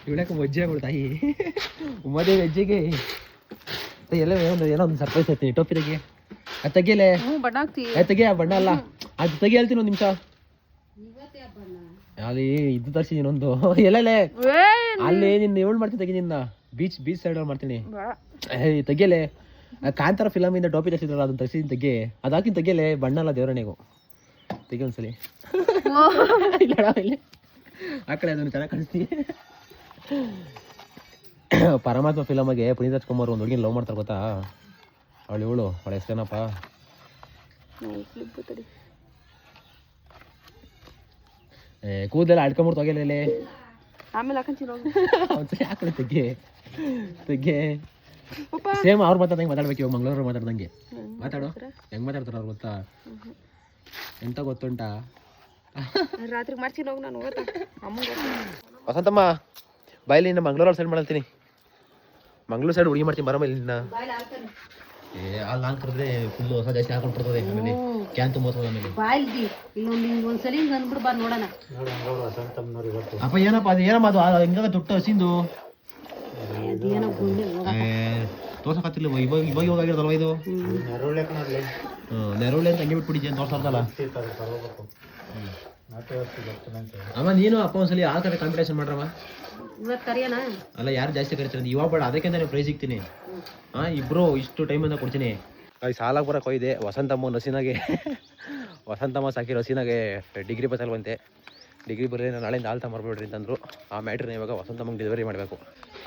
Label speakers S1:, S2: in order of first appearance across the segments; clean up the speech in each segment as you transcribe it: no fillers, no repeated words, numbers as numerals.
S1: ಇವಳಕ್ಕೆ ಮಜ್ಜೆ ಆಗ್ಬಿಡು ತಾಯಿ ಮದುವೆ ಹೆಜ್ಜೆಗೆ ಎಲ್ಲ ಏನೋ ಒಂದು ಸರ್ಪ್ರೈಸ್ ಐತಿ ಟೋಪಿ ತೆಗಿ ಅದು ತೆಗಿಯಲೆ ತೆಗಿಯ ಬಣ್ಣ ಅಲ್ಲ ಅದು ತೆಗಿ ಹೇಳ್ತೀನಿ ಒಂದು ನಿಮಿಷ ಅಲ್ಲಿ ಇದು ತರಿಸಿ ಇನ್ನೊಂದು ಎಲ್ಲೇ ಅಲ್ಲಿ ನಿನ್ನ ಏಳು ಮಾಡ್ತೀನಿ ತೆಗಿ ನಿನ್ನ ಬೀಚ್ ಸೈಡ್ ಮಾಡ್ತೀನಿ ತೆಗಿಯಲೆ ಕಾಂತಾರ ಫಿಲಮ್ ಇಂದ ಟೋಪಿ ತರಿಸಿದ್ರಲ್ಲ ಅದನ್ನ ತರಿಸಿ ತೆಗಿ ಅದಾಕಿನ ತೆಗಿಯಲೆ ಬಣ್ಣ ಅಲ್ಲ ದೇವರಣಿಗೂ ತೆಗಿ ಒಂದ್ಸಲಿ ಆ ಕಡೆ ಅದನ್ನು ಚೆನ್ನಾಗಿ ಕಾಣಿಸ್ತೀನಿ ಪರಮಾತ್ಮ ಫಿಲಮಗೆ ಪುನೀತ್ ರಾಜ್ಕುಮಾರ್ ಒಂದು ಹುಡುಗಿನ ಲವ್ ಮಾಡ್ತಾರೆ ಗೊತ್ತಾ ಅವಳು ಅವಳ ಹೆಸರೇನಪ್ಪ ಕೂದಲೆಲ್ಲ ಆಡ್ಕೊಂಬಿಡ್ತು ಹೋಗಿಲ್ಲ
S2: ಆಮೇಲೆ
S1: ಒಂದ್ಸಲಿ ಹಾಕೊಳ್ಳಿ ತೆಗ್ಗೆ ಸೇಮ್ ಅವ್ರು ಮಾತಾಡ್ದಂಗೆ ಮಾತಾಡ್ಬೇಕು ಇವಾಗ ಮಂಗಳೂರು ಮಾತಾಡ್ದಂಗೆ ಮಾತಾಡು ಹೆಂಗ್ ಮಾತಾಡ್ತಾರ ಅವ್ರು ಗೊತ್ತಾ ಎಂತ ಗೊತ್ತುಂಟಾ
S2: ರಾತ್ರಿ ಮಾಡ್ತೀನಿ ಹೋಗಿ ನಾನು
S1: ವಸಂತಮ್ಮ ಬಾಯ್ಲಿ ಇನ್ನು ಮಂಗಳೂರು ಸೈಡ್ ಮಾಡ್ತೀನಿ ಮಂಗಳೂರು ಸೈಡ್ ಹುಡುಗಿ ಮಾಡ್ತೀನಿ ಬರಮ್ಮ ಇಲ್ಲಿಂದ ಅಲ್ಲಿ ನಾನು ಕರೆದ್ರೆ ಫುಲ್ಲು ಹೊಸ ಜಾಸ್ತಿ ಹಾಕೊಂಡು ಬರ್ತದೆ ಆಮೇಲೆ ಕ್ಯಾನ್ ತುಂಬೋತದೆ ಆಮೇಲೆ
S2: ಒಂದ್ಸಲಿ ಅಂದ್ಬಿಟ್ಟು ಬಾ ನೋಡೋಣ
S1: ಅಪ್ಪ ಏನಪ್ಪ ಅದು ಏನಮ್ಮ ಅದು ಹಿಂಗಾಗ ತೊಟ್ಟು ಹಸಿಂದು ತೋರ್ಸಕತ್ತಿಲ್ಲ ಇವಾಗ ಆಗಿರೋದಲ್ವ ಇದು ನೆರವಳೆ ಅಂತ ಹಂಗೆ ಬಿಟ್ಬಿಟ್ಟಿದ್ದೆ ಅಂತ ತೋರ್ಸಾರ್ದಲ್ಲ ಅಮ್ಮ ನೀನು ಅಪ್ಪ ಒಂದ್ಸಲಿ ಆ ಕಡೆ ಕಾಂಪಿಟೇಷನ್ ಮಾಡ್ರಮ್ಮ ಅಲ್ಲ ಯಾರು ಜಾಸ್ತಿ ಕರಿತಾರೆ ಇವಾಗ ಬೇಡ ಅದಕ್ಕೆ ನಾನು ಪ್ರೈಸ್ ಸಿಗ್ತೀನಿ ಇಬ್ರು ಇಷ್ಟು ಟೈಮ್ ಅಂತ ಕೊಡ್ತೀನಿ ಸಾಲ ಬರಕ್ಕೆ ಹೋಯ್ದೆ ವಸಂತಮ್ಮ ಸಾಕಿ ರಸೀನಾಗೆ ಡಿಗ್ರಿ ಬಸ್ಸಲ್ಲಿ ಬಂತೆ ಡಿಗ್ರಿ ಬರಲಿ ನಾನು ನಾಳೆಯಿಂದ ಹಾಲ್ತಾ ಮರ್ಬಿಡ್ರಿ ಅಂತಂದ್ರು ಆ ಮ್ಯಾಟ್ರನ್ನ ಇವಾಗ ವಸಂತಮ್ಮಗೆ ಡೆಲಿವರಿ ಮಾಡಬೇಕು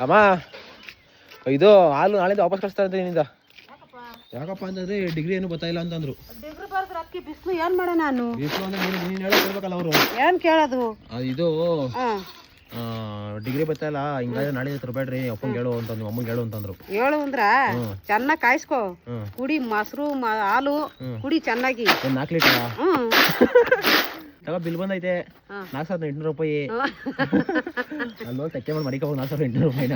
S1: ಅಮ್ಮ ಇದು ಹಾಲು ನಾಳೆಯಿಂದ ವಾಪಸ್ ಕಳಿಸ್ತಾ ಇದ್ದೀನಿ ನಿಂದ ಯಾಕಪ್ಪ ಅಂತಂದ್ರೆ ಡಿಗ್ರಿ ಏನು ಗೊತ್ತಾಯಿಲ್ಲ ಅಂತಂದ್ರು
S2: ಬಿಸಿಲು ಏನ್ ಮಾಡ ನಾನು
S1: ಬಿಸಿಲು ಅಂದ್ರೆ ನೀನು ಹೇಳ್ಬೇಕಲ್ಲ ಅವರು
S2: ಏನ್ ಕೇಳೋದು
S1: ಇದು ಡಿಗ್ರಿ ಬರ್ತಾಯಿಲ್ಲ ಹಿಂಗಾದ್ರೆ ನಾಳೆ ತರಬೇಡ್ರಿ ಅಪ್ಪಂಗೆ ಹೇಳು ಅಂತಂದ್ರು ಅಮ್ಮಂಗೆ ಹೇಳು ಅಂತಂದ್ರು
S2: ಹೇಳು ಅಂದ್ರ ಚೆನ್ನಾಗಿ ಕಾಯಿಸ್ಕೊ ಕುಡಿ ಮೊಸರು ಹಾಲು ಕುಡಿ ಚೆನ್ನಾಗಿ
S1: 4 ಲೀಟರ್ ತಗೋ ಬಿಲ್ ಬಂದೈತೆ 4,800 ರೂಪಾಯಿ ಅಲ್ಲಿ ತಕ್ಕೆ ಮಾಡಿ ಮಡಿಕ ಹೋಗಿ 4,800 ರೂಪಾಯಿನ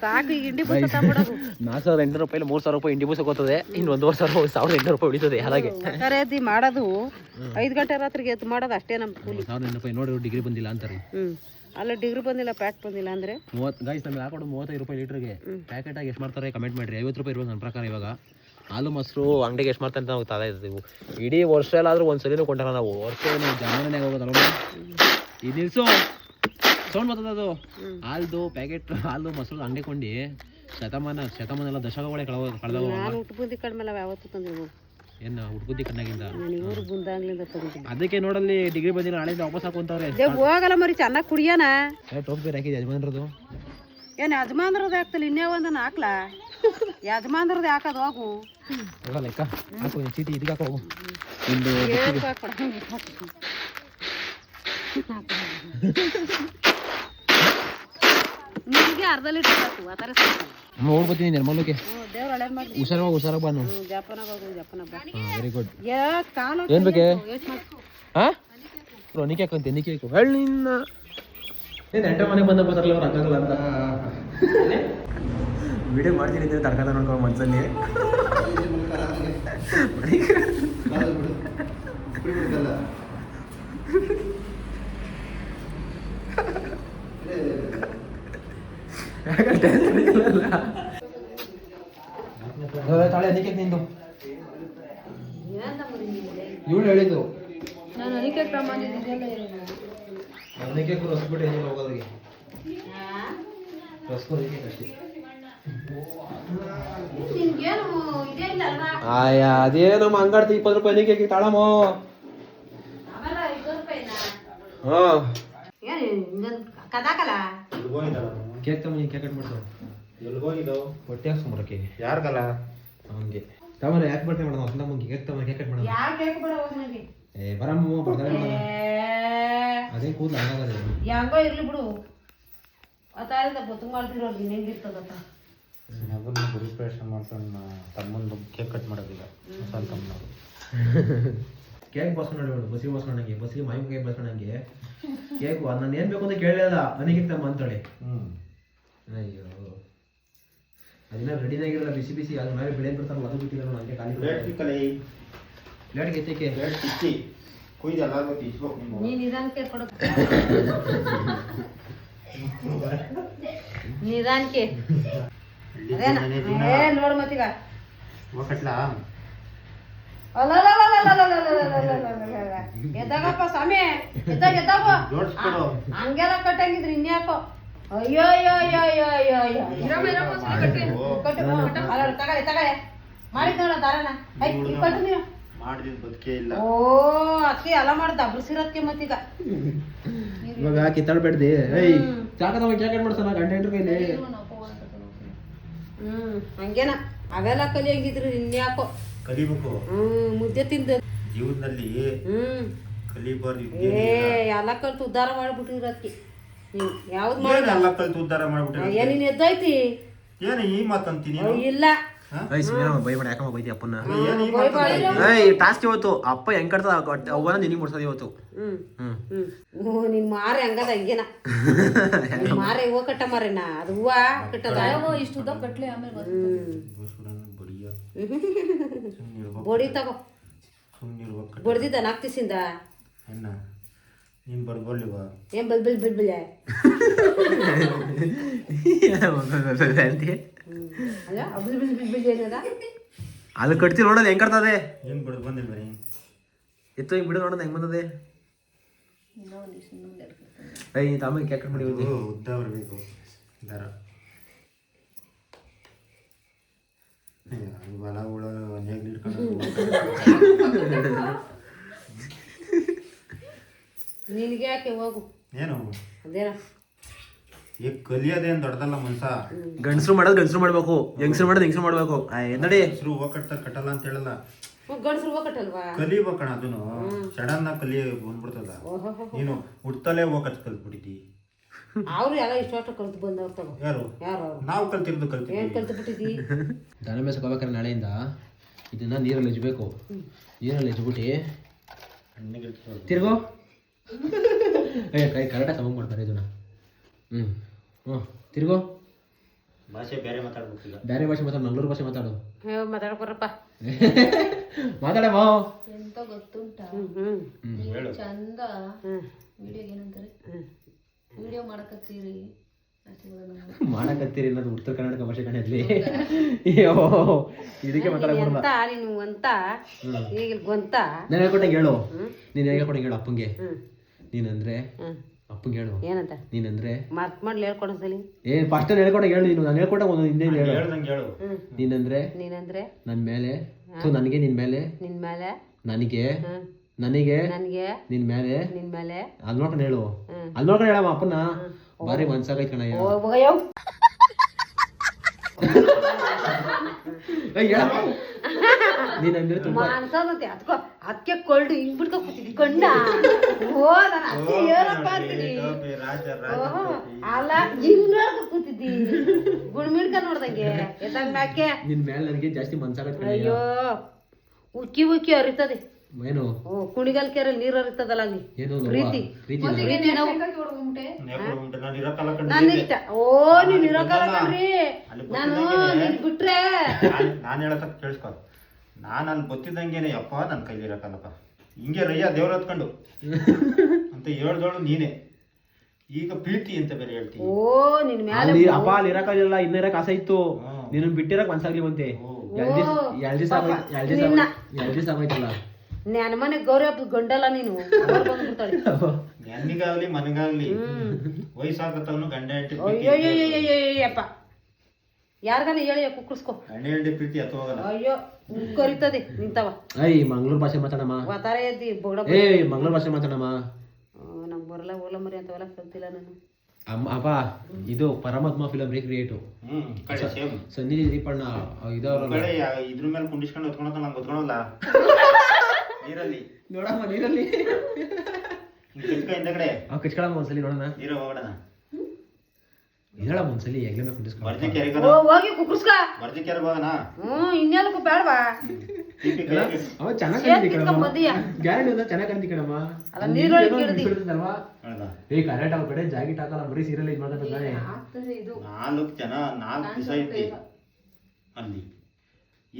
S2: ಸಾಕು ಇಂಡಿ ಬೂಸ ತಗೊಂಡು
S1: 4,800 ರೂಪಾಯಿ 3,000 ರೂಪಾಯಿ ಇಂಡಿ ಬೂಸ ಹೋಗ್ತದೆ ಇನ್ನು 1,500 ರೂಪಾಯಿ ಉಳಿತದೆ ಹಾಗೆ
S2: ಎದ್ದು ಮಾಡೋದು 5 ಗಂಟೆ ರಾತ್ರಿಗೆ ಎದ್ದು ಮಾಡೋದು ಅಷ್ಟೇ ನಮ್ಮ ಕೂಲಿ
S1: 1,800 ರೂಪಾಯಿ ನೋಡಿ ಡಿಗ್ರಿ ಬಂದಿಲ್ಲ ಅಂತಾರೆ
S2: ಅಲ್ಲ ಡಿಗ್ರಿ ಬಂದಿಲ್ಲ ಪ್ಯಾಕ್ ಬಂದಿಲ್ಲ ಅಂದ್ರೆ
S1: 30 ಗೈಸ್ ನಮ್ಗೆ ಹಾಕೊಂಡು 35 ರೂಪಾಯಿ ಲೀಟ್ರಿಗೆ ಪ್ಯಾಕೆಟ್ ಆಗಿ ಎಷ್ಟು ಮಾಡ್ತಾರೆ ಕಮೆಂಟ್ ಮಾಡಿರಿ 50 ರೂಪಾಯಿ ಇರ್ಬೋದು ನನ್ನ ಪ್ರಕಾರ ಇವಾಗ ಹಾಲು ಮೊಸರು ಅಂಗಡಿಗೆ ಎಷ್ಟು ಮಾಡ್ತಾರೆ ಅಂತ ನಾವು ತಾದ ಇರ್ತೀವಿ ಇಡೀ ವರ್ಷ ಎಲ್ಲಾದ್ರೂ ಒಂದ್ಸಲಿನೂ ಕೊಂಡಲ್ಲ ನಾವು ವರ್ಷ ಜಮೀನೇ ಹೋಗೋದಲ್ಲ ಇದು ನಿಲ್ಸು ಸೌಂಡ್ ಬರ್ತದೆ ಅದು ಹಾಲ್ದು ಪ್ಯಾಕೆಟ್ ಹಾಲು ಮೊಸರು ಅಂಗಡಿ ಕೊಂಡು ಶತಮಾನ ಎಲ್ಲ ದಶಕಗಳೇ ಕಳೆದವ
S2: ಹುಟ್ಟು ಕಡಿಮೆ ಯಾವತ್ತು ತಂದಿವು
S1: ಏನು ಹುಡುಗುದ್ದಿ ಕಣ್ಣಾಗಿಂದ
S2: ಇವರು ಬುಂದಾಗ್ಲಿಂದ ತಂದಿದ್ದೀನಿ
S1: ಅದಕ್ಕೆ ನೋಡಲ್ಲಿ ಡಿಗ್ರಿ ಬಂದಿಲ್ಲ ನಾಳೆಯಿಂದ ವಾಪಸ್ ಹಾಕೊಂತವ್ರೆ
S2: ಹೋಗಲ್ಲ ಮರಿ ಚೆನ್ನಾಗಿ ಕುಡಿಯೋಣ
S1: ಟೋಪ್ ಬೇರೆ ಹಾಕಿದೆ ಯಜಮಾನ್ರದು
S2: ಏನು ಯಜಮಾನ್ರದ್ದು ಹಾಕ್ತಲ್ಲ ಇನ್ನೇ ಒಂದನ್ನು ಹಾಕ್ಲಾ ಯಜಮಾನ್ರದ್ದು ಹಾಕೋದು ಹೋಗು
S1: ಲೆಕ್ಕ ಹಾಕು ಚೀಟಿ ಇದಕ್ಕೆ ಹಾಕೋ
S2: ನಿಮಗೆ ಅರ್ಧ ಲೀಟರ್ ಸಾಕು ಆ ಥರ
S1: ಹೋಗ್ಬತ್ತೀನಿ ನಿರ್ಮಲಕ್ಕೆ
S2: ದೇವ್ರ ಒಳ್ಳೇದು ಮಾಡಿ
S1: ಹುಷಾರಾಗಿ ಬಾನು
S2: ಜಪಾನಾಗ ಹೋಗು ಜಪಾನಾಗ
S1: ವೆರಿ ಗುಡ್
S2: ಕಾಲು
S1: ಏನು ಬೇಕೆ ಹಾಂ ನಿಕ್ಕೆ ಹಾಕಂತೆ ನಿಕ್ಕೆ ಹಾಕು ಹೇಳಿ ನಿನ್ನ ಏನು ಎಂಟ ಮನೆಗೆ ಬಂದ ಬರ್ತಾರಲ್ಲ ಅವ್ರು ಹಂಗಾಗಲ್ಲ ಅಂತ ವಿಡಿಯೋ ಮಾಡ್ತೀನಿ ಅಂತ ತಡ್ಕದ ನೋಡ್ಕೊ ಮನ್ಸಲ್ಲಿ ತಾಳೆ ಅದಕ್ಕೆ ನಿಂದು ಇವಳು ಹೇಳಿದ್ದು
S2: ನಾನು ಅದಕ್ಕೆ
S1: ಅದಕ್ಕೆ ರಸ್ಬಿಟ್ಟು ಏನಿಲ್ಲ ಹೋಗೋದ್ರಿಗೆ ರಸ್ಕೋದಕ್ಕೆ ಅಷ್ಟೇ ಆಯಾ ಅದೇನು ಅಂಗಡಿ 20 ರೂಪಾಯಿ ಅದಕ್ಕೆ ತಾಳಮೋ ಕೇಕ್ ತಮ್ಮ ಕೇಕ್ ಕಟ್ ಮಾಡ್ತಾವ ಹೊಟ್ಟೆ ಹಾಕ್ಸ್ಕೊಂಬರಕ್ಕೆ ಯಾರ್ಗಲ್ಲ ಹಂಗೆ ತಮ್ಮನ ಯಾಕೆ ಬರ್ತೇವೆ ಮೇಡಮ್ ಹೊಸ ನಮಗೆ ಕೇಕ್ ತಮ್ಮ ಕೇಕ್ ಕಟ್ ಮಾಡೋದು ಬರಮ್ಮ ಬರ್ತಾರೆ ಅದೇ ಕೂದಲು ಹಂಗಾಗದೆ
S2: ಹೆಂಗೋ ಇರ್ಲಿ ಬಿಡು ತುಂಬ ಮಾಡ್ತಿರೋದು ಹೆಂಗಿರ್ತದಪ್ಪ
S1: ಮಗನ ಗುರುಪ್ರವೇಶ ಮಾಡ್ಕೊಂಡು ತಮ್ಮನ ಕೇಕ್ ಕಟ್ ಮಾಡೋದಿಲ್ಲ ಮಸಾಲ ತಮ್ಮನವರು ಕೇಕ್ ಬಸ್ಕೊಂಡು ಬಸ್ಸಿಗೆ ಬಸ್ಕೊಂಡಂಗೆ ಬಸ್ಸಿಗೆ ಮಾವಿನ ಕೇಕ್ ಬಸ್ಕೊಂಡಂಗೆ ಕೇಕು ನಾನು ಏನು ಬೇಕು ಅಂತ ಕೇಳಲಿಲ್ಲ ನನಗೆ ತಮ್ಮ ಅಂತೇಳಿ ಅಯ್ಯೋ ಅದನ್ನ ರೆಡಿನಾಗಿರಲ್ಲ ಬಿಸಿ ಬಿಸಿ ಅದ್ರ ಮೇಲೆ ಬೆಳೆ ಬಿಡ್ತಾರಲ್ಲ ಅದು ಬಿಟ್ಟಿಲ್ಲ ನನಗೆ ಖಾಲಿ ಲೇಟ್ಗೆ ಎತ್ತಕ್ಕೆ
S2: ನಿಧಾನಕ್ಕೆ ಅದೇನ ನೋಡು ಮತ್ತೀಗ
S1: ಹೋಗಟ್ಲಾ
S2: ಎದ್ದಾಗಪ್ಪ ಸ್ವಾಮಿ ಎದ್ದಾಗ
S1: ಜೋಡಿಸ್ಕೊಡು
S2: ಹಂಗೆಲ್ಲ ಕಟ್ಟಂಗಿದ್ರಿ ಇನ್ಯಾಕೋ ಅಯ್ಯೋ ಅಯ್ಯೋ ಅಯ್ಯೋ ಅಯ್ಯೋ ಅಯ್ಯೋ ಅಯ್ಯೋ ತಗಳೆ ತಗಳೆ ಮಾಡಿದ್ ನೋಡ ದಾರನ ಕಟ್ಟು ನೀವು
S1: ಮಾಡಿದ ಬದುಕೇ ಇಲ್ಲ
S2: ಓ ಅಕ್ಕಿ ಎಲ್ಲ ಮಾಡ್ದ ಬಿಸಿರತ್ಕೆ ಮತ್ತೀಗ
S1: ಇವಾಗ ಕಿತ್ತಾಡ್ಬೇಡ್ದಿ ಏಯ್ ಚಾಕದ ಜಾಕೆಟ್ ಮಾಡ್ತಾನ ಗಂಡ ಹೆಂಡ್ರ ಕೈಲಿ
S2: ಹಂಗೇನ ಅವೆಲ್ಲ ಕಲಿಯಂಗಿದ್ರಿ ಇನ್ಯಾಕೋ
S1: ಕಲಿಬೇಕು
S2: ಮುದ್ದೆ ತಿಂದ
S1: ಜೀವನದಲ್ಲಿ ಕಲಿಬಾರ್ದು
S2: ಏ ಎಲ್ಲ ಕಲ್ತು ಉದ್ಧಾರ ಮಾಡ್ಬಿಟ್ಟಿರತ್ತಿ ನೀವು ಯಾವ್ದು
S1: ಎಲ್ಲ ಕಲ್ತು ಉದ್ಧಾರ ಮಾಡ್ಬಿಟ್ಟೆ
S2: ನೀನ್ ಎದ್ದೈತಿ
S1: ಏನು ಈ ಮಾತಂತೀನಿ
S2: ಇಲ್ಲ
S1: ಬೈಬೇಡ ಯಾಕಮ್ಮ ಬೈತಿ ಅಪ್ಪನ ಟಾಸ್ಕ್ ಇವತ್ತು ಅಪ್ಪ ಹೆಂಗ್ ಕಟ್ತದ ಅವನ ನಿನಗೆ ಮುಡ್ಸೋದು ಇವತ್ತು
S2: ನಿನ್ ಮಾರೆ ಹಂಗದ ಹಂಗೇನ ಮಾರೆ ಹೂವ ಕಟ್ಟ ಮಾರೇನ ಅದು ಹೂವ ಕಟ್ಟದ ಇಷ್ಟು ಉದ್ದ ಕಟ್ಲೆ ಆಮೇಲೆ ಬೋಡಿ ತಗೋ ಬಡ್ದಿದ್ದ ನಾಕ್ತಿಸಿಂದ
S1: ನೀನ್ ಬರ್ಬೋಲ್ವ
S2: ಏನ್ ಬಲ್ ಬಿಲ್ ಬಿಲ್ ಬಿಲ್
S1: ಅಲ್ಲಿ ಕಟ್ತಿ ನೋಡೋದು ಹೆಂಗ್ ಕಟ್ತದೆ ಹೆಂಗ್ ಬಿಡೋದು ಬಂದಿಲ್ಲ ಬರೀ ಎತ್ತು ಹಿಂಗ್ ಬಿಡೋದು ನೋಡೋದು ಹೆಂಗ್ ಬಂದದೆ ಐ ತಾಮ ಕ್ಯಾಕಟ್ ಮಾಡಿ ಉದ್ದ ಬರಬೇಕು ದರ ಬಲ ಉಳ ಹೇಗೆ ಇಟ್ಕೊಂಡು
S2: ನಿನಗೆ ಯಾಕೆ ಹೋಗು
S1: ಏನು
S2: ಅದೇನ
S1: ಈಗ ಕಲಿಯೋದೇನು ದೊಡ್ಡದಲ್ಲ ಮನ್ಸ
S3: ಗಂಡಸರು ಮಾಡೋದು ಗಂಡಸರು ಮಾಡ್ಬೇಕು ಹೆಂಗಸರು ಮಾಡೋದು ಹೆಂಗಸರು ಮಾಡ್ಬೇಕು ನೋಡಿ
S1: ಹೆಸರು ಹೂವ ಕಟ್ತಾರೆ ಕಟ್ಟಲ್ಲ ಅಂತ ಹೇಳಲ್ಲ
S2: ಗಂಡಸ್ರು ಹೂವ ಕಟ್ಟಲ್ವಾ
S1: ಕಲಿಬೇಕಣ ಅದನ್ನು ಸಡನ್ ಆಗಿ ಕಲಿ ಬಂದ್ಬಿಡ್ತದ ನೀನು ಹುಟ್ಟಲೇ ಹೂವ ಕಟ್ ಕಲ್ತ್ಬಿಟ್ಟಿದ್ದಿ
S2: ಅವ್ರು ಎಲ್ಲ ಇಷ್ಟು ಕಲ್ತು ಬಂದವ್ರು ತಗೋ
S1: ಯಾರು
S2: ಯಾರು
S1: ನಾವು ಕಲ್ತಿರೋದು ಕಲ್ತೀವಿ
S2: ಏನ್ ಕಲ್ತು ಬಿಟ್ಟಿದ್ದಿ
S3: ದನ ಮೇಸಕ್ಕೆ ಹೋಗ್ಬೇಕಾದ್ರೆ ನಾಳೆಯಿಂದ ಇದನ್ನ ನೀರಲ್ಲಿ ಹೆಜ್ಬೇಕು ನೀರಲ್ಲಿ ಹೆಜ್ಬಿಟ್ಟು ತಿರ್ಗೋ ಕೈ ಕರೆಕ್ಟಾಗಿ ಕಮ್ಮಿ ಮಾಡ್ತಾರೆ ಇದನ್ನ ತಿರ್ಗೋ
S1: ಭಾಷೆ ಬೇರೆ ಮಾತಾಡ್ಬೇಕು ಈಗ
S3: ಬೇರೆ ಭಾಷೆ ಮಾತಾಡು ಮಂಗಳೂರು ಭಾಷೆ ಮಾತಾಡು
S2: ಮಾತಾಡ್ಕೊರಪ್ಪ
S3: ಮಾತಾಡಮ್ಮ
S4: ಎಂತ ಗೊತ್ತುಂಟಾ
S1: ಹೇಳು
S4: ಚಂದ ವಿಡಿಯೋಗೆ ಏನಂತಾರೆ ವಿಡಿಯೋ ಮಾಡಕತ್ತೀರಿ
S3: ಮಾಡಕತ್ತೀರಿ ಅನ್ನೋದು ಉತ್ತರ ಕರ್ನಾಟಕ ಭಾಷೆ ಕಣಲ್ಲಿ ಇದಕ್ಕೆ ಮಾತಾಡಬಾರ್ದ
S2: ಅಂತ ನೀನು ಅಂತ ಈಗ ಗೊಂತ
S3: ನಾನು ಹೇಳ್ಕೊಟ್ಟಂಗೆ ಹೇಳು ನೀನು ಹೇಳ್ಕೊಟ್ಟಂಗೆ ಹೇಳು ಅಪ್ಪಂಗೆ ನೀನಂದ್ರೆ ಅಪ್ಪಂಗೆ ಹೇಳು
S2: ಏನಂತ
S3: ನೀನಂದ್ರೆ
S2: ಮಾತ್ ಮಾಡ್ಲಿ ಹೇಳ್ಕೊಡೋದ್ಸಲಿ
S3: ಏನ್ ಫಸ್ಟ್ ಹೇಳ್ಕೊಟ್ಟಂಗೆ ಹೇಳು ನೀನು ನಾನು ಹೇಳ್ಕೊಟ್ಟಾಗ ಒಂದು ಹಿಂದೆ ಹೇಳು
S1: ಹೇಳ್ದಂಗೆ ಹೇಳು
S3: ನೀನಂದ್ರೆ
S2: ನೀನಂದ್ರೆ
S3: ನನ್ನ ಮೇಲೆ ನನಗೆ ನಿನ್ ಮೇಲೆ
S2: ನಿನ್ ಮೇಲೆ
S3: ನನಗೆ ನನಗೆ
S2: ನನ್ಗೆ
S3: ನಿನ್ ಮೇಲೆ
S2: ನಿನ್ ಮೇಲೆ
S3: ಅಲ್ಲಿ ನೋಡ್ಕೊಂಡು ಹೇಳು ಅಲ್ಲಿ ನೋಡ್ಕೊಂಡು ಹೇಳಮ್ಮ ಅಪ್ಪನ ಬಾರಿ ಮನ್ಸಾಗೈತ್ ಕಣಯ್ಯ ನೀನಂದ್ರೆ ತುಂಬಾ
S2: ಅನ್ಸೋದಂತೆ ಅದಕ್ಕೋ ಅದಕ್ಕೆ ಕೊಳ್ಳು ಹಿಂಗ್ ಬಿಡ್ಕೊ ಕೂತಿದ್ದಿ ಕಣ್ಣ ಓ ನಾನು ಅತ್ತೆ ಏನಪ್ಪ ಅಂತೀನಿ ಅಲ್ಲ ಹಿಂಗ್ ನೋಡ್ಕೊ ಕೂತಿದ್ದಿ ಗುಣ್ಮಿಡ್ಕ ನೋಡ್ದಂಗೆ ಎದ್ದಂಗ ಮ್ಯಾಕೆ
S3: ನಿನ್ ಮೇಲೆ ನನಗೆ ಜಾಸ್ತಿ ಮನ್ಸಾಗೈತ್ ಕಣಯ್ಯ
S2: ಅಯ್ಯೋ ಉಕ್ಕಿ ಉಕ್ಕಿ ಹರಿತದೆ
S3: ಏನು
S2: ಕುಣಿಗಲ್ ಕೆರೆ ನೀರು ಹರಿತದಲ್ಲ ಅಲ್ಲಿ
S3: ಏನು
S2: ಪ್ರೀತಿ
S3: ಪ್ರೀತಿ
S2: ಪ್ರೀತಿ ನಾವು
S1: ನಾನು ಇರಕ್ಕಲ್ಲ ಕಣ್ರೀ.
S2: ನನ್ನ ಇಷ್ಟ ಓ ನೀನ್ ಇರೋಕಲ್ಲ ಕಣ್ರಿ ನಾನು ನೀನ್ ಬಿಟ್ರೆ
S1: ನಾನು ಹೇಳತ್ತ ಕೇಳಿಸ್ಕೊ ನಾನು ಅಲ್ಲಿ ಗೊತ್ತಿದ್ದಂಗೆನೆ ಯಪ್ಪ ನನ್ನ ಕೈಲಿ ಇರಕ್ಕಲ್ಲಪ್ಪ ಹಿಂಗೆ ರಯ್ಯ ದೇವ್ರ ಹತ್ಕೊಂಡು ಅಂತ ಹೇಳ್ದೋಳು ನೀನೆ ಈಗ ಪ್ರೀತಿ ಅಂತ ಬೇರೆ ಹೇಳ್ತೀನಿ
S2: ಓ ನಿನ್ ಮ್ಯಾಲೆ
S3: ಅಲ್ಲಿ ಅಪ್ಪ ಅಲ್ಲಿ ಇರಕ್ಕಾಗಿಲ್ಲ ಇನ್ನ ಇರಕ್ ಆಸೆ ಇತ್ತು ನೀನು ಬಿಟ್ಟಿರಕ್ ಮನ್ಸಾಗ್ಲಿವಂತೆ ಎರಡ್ ದಿವಸ ಆಗೋಯ್ತಲ್ಲ
S2: ನನ್ನ ಮನೆ ಗೌರಿ ಹಬ್ಬದ ಗಂಡಲ್ಲ ನೀನು ಬಂದ್ಬಿಡ್ತಾಳೆ
S1: ನನಗಾಗ್ಲಿ ಮನಗಾಗ್ಲಿ ವಯಸ್ಸಾಗತ್ತವನು ಗಂಡ ಹೆಂಡತಿ
S2: ಅಯ್ಯೋಯ್ಯಪ್ಪ ಯಾರ್ಗಾನ ಹೇಳಿ ಕುಕ್ಕರ್ಸ್ಕೊ
S1: ಗಂಡ ಹೆಂಡತಿ ಪ್ರೀತಿ ಹತ್ತು ಹೋಗಲ್ಲ
S2: ಅಯ್ಯೋ ಕರಿತದೆ ನಿಂತವ
S3: ಏಯ್ ಮಂಗ್ಳೂರ್ ಭಾಷೆ ಮಾತಾಡಮ್ಮ
S2: ವಾತಾರ ಎದ್ದಿ ಬೊಗಡ
S3: ಏಯ್ ಮಂಗ್ಳೂರ್ ಭಾಷೆ ಮಾತಾಡಮ್ಮ
S2: ನಂಗೆ ಬರಲ್ಲ ಓಲ ಮರಿ ಅಂತವೆಲ್ಲ ಕಲ್ತಿಲ್ಲ ನಾನು
S3: ಅಪ್ಪ ಇದು ಪರಮಾತ್ಮ ಫಿಲಮ್ ರೀಕ್ರಿಯೇಟು
S1: ಸೇಮ್
S3: ಸನ್ನಿ ದೀಪಣ್ಣ ಇದವ್ರಲ್ಲ
S1: ಇದ್ರ ಮೇಲೆ ಕುಂಡಿಸ್ಕೊಂಡು ಹೊತ್ಕೊಳತ್ತ ನಂಗೆ ಹೊತ್ಕೊಳಲ್ಲ ನೀರಲ್ಲಿ
S3: ನೋಡಮ್ಮ ನೀರಲ್ಲಿ
S1: ಕಿತ್ಕ ಹಿಂದಗಡೆ
S3: ಕಿಚ್ಕೊಳಮ್ಮ ಒಂದ್ಸಲಿ ನೋಡೋಣ
S1: ನೀರು ಹೋಗೋಣ
S3: ಹೇಳಮ್ಮ ಒಂದ್ಸಲಿ ಹೆಗ್ಲ ಮೇಲೆ ಕುಂಡಿಸ್ಕೊ
S1: ಬರ್ಜಿ ಕೆರೆಗೆ
S2: ಹೋಗಿ ಕುಕ್ಕರ್ಸ್ಕ
S1: ಬರ್ಜಿ ಕೆರೆ ಹೋಗೋಣ
S2: ಇನ್ನೆಲ್ಲಕ್ಕೂ ಬೇಡವಾ
S3: ಅವ ಚೆನ್ನಾಗಿ ಕಾಣ್ತಿ ಕಣಮ್ಮ
S2: ಮದಿಯ
S3: ಗ್ಯಾರಂಟಿ ಒಂದ ಚೆನ್ನಾಗಿ ಕಾಣ್ತಿ ಕಣಮ್ಮ
S2: ಅಲ್ಲ ನೀರೊಳಗೆ ಇಡ್ದಿ
S3: ಬಿಡ್ತದಲ್ವಾ ಏ ಕರೆಕ್ಟ್ ಅವ್ರ ಕಡೆ ಜಾಕೆಟ್ ಹಾಕಲ್ಲ ಬರೀ ಸೀರಿಯಲ್ ಇದು ಮಾತಾಡ್ತಾನೆ
S4: ಆಗ್ತದೆ ಇದು
S1: 4 ದಿವಸ ಐತಿ ಅಲ್ಲಿ